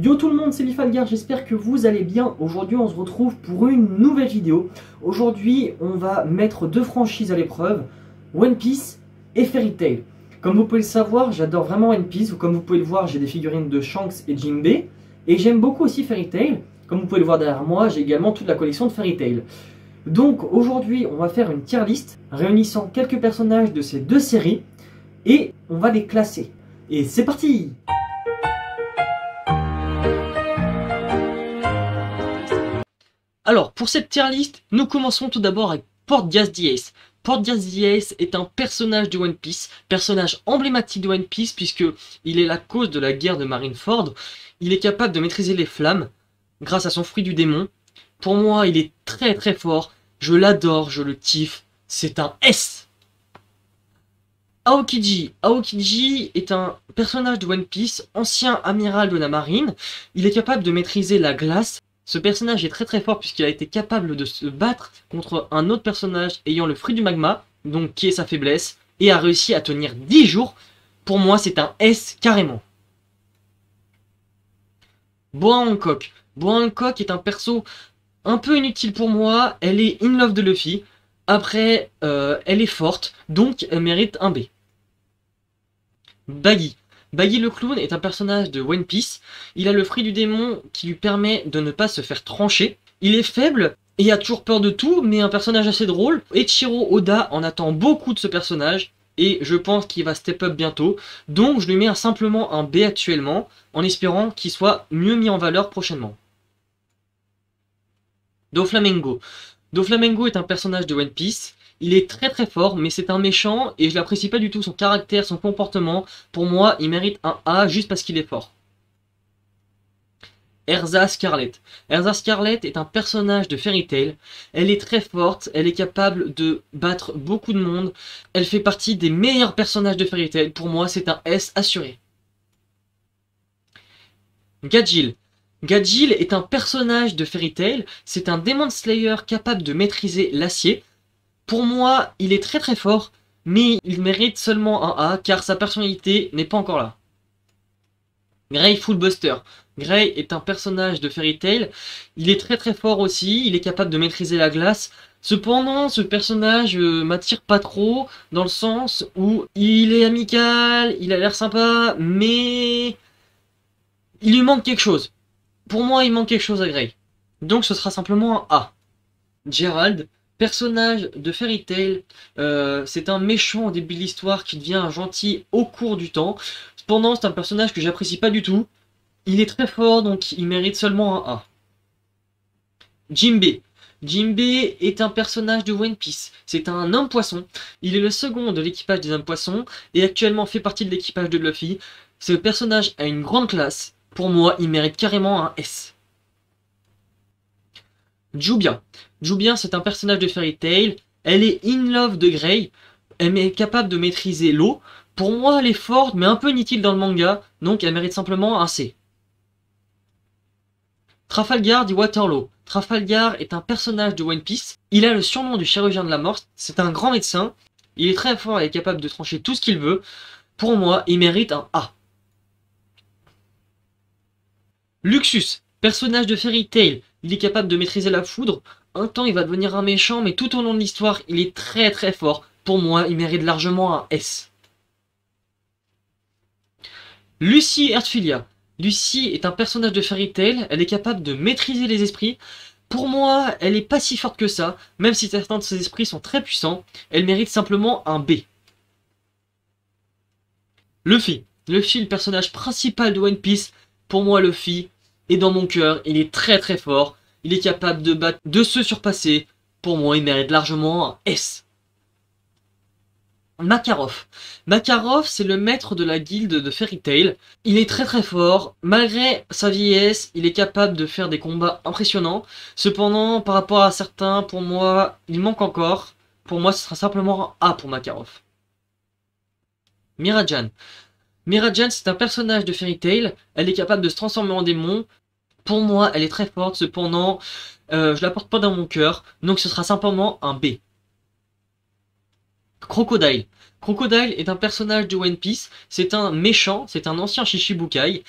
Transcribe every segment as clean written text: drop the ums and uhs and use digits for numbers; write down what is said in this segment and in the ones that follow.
Yo tout le monde, c'est Lifalgar, j'espère que vous allez bien. Aujourd'hui on se retrouve pour une nouvelle vidéo. Aujourd'hui on va mettre deux franchises à l'épreuve, One Piece et Fairy Tail. Comme vous pouvez le savoir, j'adore vraiment One Piece, ou comme vous pouvez le voir, j'ai des figurines de Shanks et Jinbei. Et j'aime beaucoup aussi Fairy Tail. Comme vous pouvez le voir derrière moi, j'ai également toute la collection de Fairy Tail. Donc aujourd'hui on va faire une tier list réunissant quelques personnages de ces deux séries et on va les classer. Et c'est parti! Alors, pour cette tier list, nous commencerons tout d'abord avec Portgas the Ace. Portgas the Ace est un personnage de One Piece, personnage emblématique de One Piece puisque il est la cause de la guerre de Marineford. Il est capable de maîtriser les flammes grâce à son fruit du démon. Pour moi, il est très très fort, je l'adore, je le kiffe, c'est un S. Aokiji. Aokiji est un personnage de One Piece, ancien amiral de la marine. Il est capable de maîtriser la glace. Ce personnage est très très fort puisqu'il a été capable de se battre contre un autre personnage ayant le fruit du magma, donc qui est sa faiblesse, et a réussi à tenir 10 jours. Pour moi, c'est un S carrément. Boa Hancock. Boa Hancock est un perso un peu inutile pour moi. Elle est in love de Luffy. Après, elle est forte, donc elle mérite un B. Baggy. Baggy le clown est un personnage de One Piece. Il a le fruit du démon qui lui permet de ne pas se faire trancher. Il est faible et a toujours peur de tout, mais un personnage assez drôle. Eiichiro Oda en attend beaucoup de ce personnage et je pense qu'il va step up bientôt. Donc je lui mets simplement un B actuellement, en espérant qu'il soit mieux mis en valeur prochainement. Doflamingo. Doflamingo est un personnage de One Piece. Il est très très fort, mais c'est un méchant et je l'apprécie pas du tout, son caractère, son comportement. Pour moi, il mérite un A juste parce qu'il est fort. Erza Scarlet. Erza Scarlet est un personnage de Fairy Tail. Elle est très forte, elle est capable de battre beaucoup de monde. Elle fait partie des meilleurs personnages de Fairy Tail. Pour moi, c'est un S assuré. Gajeel. Gajeel est un personnage de Fairy Tail. C'est un Demon Slayer capable de maîtriser l'acier. Pour moi, il est très très fort, mais il mérite seulement un A, car sa personnalité n'est pas encore là. Gray Fullbuster. Gray est un personnage de Fairy Tail. Il est très très fort aussi, il est capable de maîtriser la glace. Cependant, ce personnage m'attire pas trop, dans le sens où il est amical, il a l'air sympa, mais il lui manque quelque chose. Pour moi, il manque quelque chose à Gray. Donc ce sera simplement un A. Gerald. Personnage de Fairy Tail, c'est un méchant au début de l'histoire qui devient un gentil au cours du temps. Cependant, c'est un personnage que j'apprécie pas du tout. Il est très fort, donc il mérite seulement un A. Jinbei. Jinbei est un personnage de One Piece. C'est un homme poisson. Il est le second de l'équipage des hommes poissons et actuellement fait partie de l'équipage de Luffy. Ce personnage a une grande classe. Pour moi, il mérite carrément un S. Jubia. Jubia, c'est un personnage de Fairy Tail. Elle est in love de Gray. Elle est capable de maîtriser l'eau. Pour moi, elle est forte, mais un peu inutile dans le manga. Donc, elle mérite simplement un C. Trafalgar dit Waterloo. Trafalgar est un personnage de One Piece. Il a le surnom du chirurgien de la mort. C'est un grand médecin. Il est très fort et est capable de trancher tout ce qu'il veut. Pour moi, il mérite un A. Luxus. Personnage de Fairy Tail. Il est capable de maîtriser la foudre. Un temps, il va devenir un méchant, mais tout au long de l'histoire, il est très très fort. Pour moi, il mérite largement un S. Lucy Earthfilia. Lucy est un personnage de Fairy Tail. Elle est capable de maîtriser les esprits. Pour moi, elle est pas si forte que ça. Même si certains de ses esprits sont très puissants, elle mérite simplement un B. Luffy. Luffy, le personnage principal de One Piece. Pour moi, Luffy est dans mon cœur. Il est très très fort. Il est capable de battre, de se surpasser. Pour moi, il mérite largement un S. Makarov. Makarov, c'est le maître de la guilde de Fairy Tail. Il est très très fort. Malgré sa vieillesse, il est capable de faire des combats impressionnants. Cependant, par rapport à certains, pour moi, il manque encore. Pour moi, ce sera simplement un A pour Makarov. Mirajan. Mirajan, c'est un personnage de Fairy Tail. Elle est capable de se transformer en démon. Pour moi, elle est très forte, cependant, je la porte pas dans mon cœur, donc ce sera simplement un B. Crocodile. Crocodile est un personnage de One Piece, c'est un méchant, c'est un ancien Shichibukai.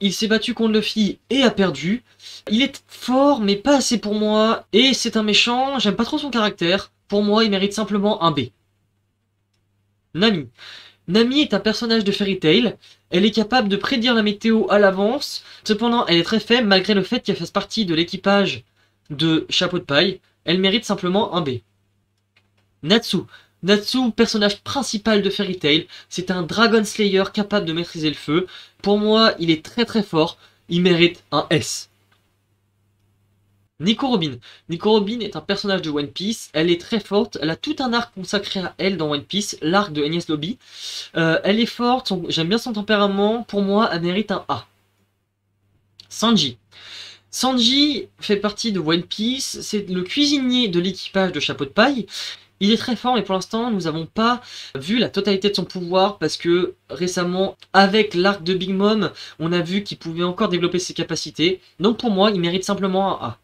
Il s'est battu contre Luffy et a perdu. Il est fort, mais pas assez pour moi. Et c'est un méchant, j'aime pas trop son caractère. Pour moi, il mérite simplement un B. Nami. Nami est un personnage de Fairy Tail. Elle est capable de prédire la météo à l'avance. Cependant, elle est très faible malgré le fait qu'elle fasse partie de l'équipage de Chapeau de Paille. Elle mérite simplement un B. Natsu. Natsu, personnage principal de Fairy Tail, c'est un Dragon Slayer capable de maîtriser le feu. Pour moi, il est très très fort. Il mérite un S. Nico Robin. Nico Robin est un personnage de One Piece. Elle est très forte. Elle a tout un arc consacré à elle dans One Piece, l'arc de Enies Lobby. Elle est forte. J'aime bien son tempérament. Pour moi, elle mérite un A. Sanji. Sanji fait partie de One Piece. C'est le cuisinier de l'équipage de Chapeau de Paille. Il est très fort, mais pour l'instant, nous n'avons pas vu la totalité de son pouvoir parce que récemment, avec l'arc de Big Mom, on a vu qu'il pouvait encore développer ses capacités. Donc pour moi, il mérite simplement un A.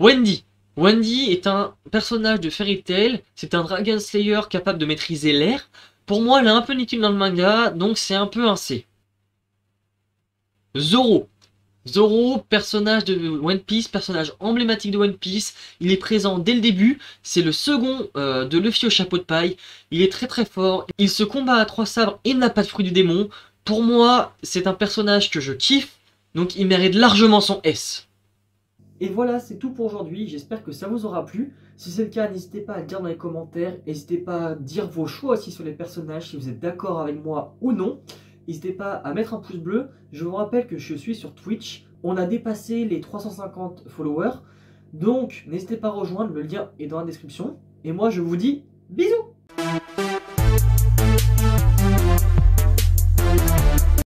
Wendy. Wendy est un personnage de Fairy Tail. C'est un Dragon Slayer capable de maîtriser l'air. Pour moi, elle est un peu inutile dans le manga, donc c'est un peu un C. Zoro. Zoro, personnage de One Piece, personnage emblématique de One Piece, il est présent dès le début, c'est le second de Luffy au chapeau de paille, il est très très fort, il se combat à 3 sabres et n'a pas de fruit du démon. Pour moi, c'est un personnage que je kiffe, donc il mérite largement son S. Et voilà, c'est tout pour aujourd'hui, j'espère que ça vous aura plu. Si c'est le cas, n'hésitez pas à le dire dans les commentaires, n'hésitez pas à dire vos choix aussi sur les personnages, si vous êtes d'accord avec moi ou non. N'hésitez pas à mettre un pouce bleu. Je vous rappelle que je suis sur Twitch. On a dépassé les 350 followers. Donc, n'hésitez pas à rejoindre. Le lien est dans la description. Et moi, je vous dis bisous!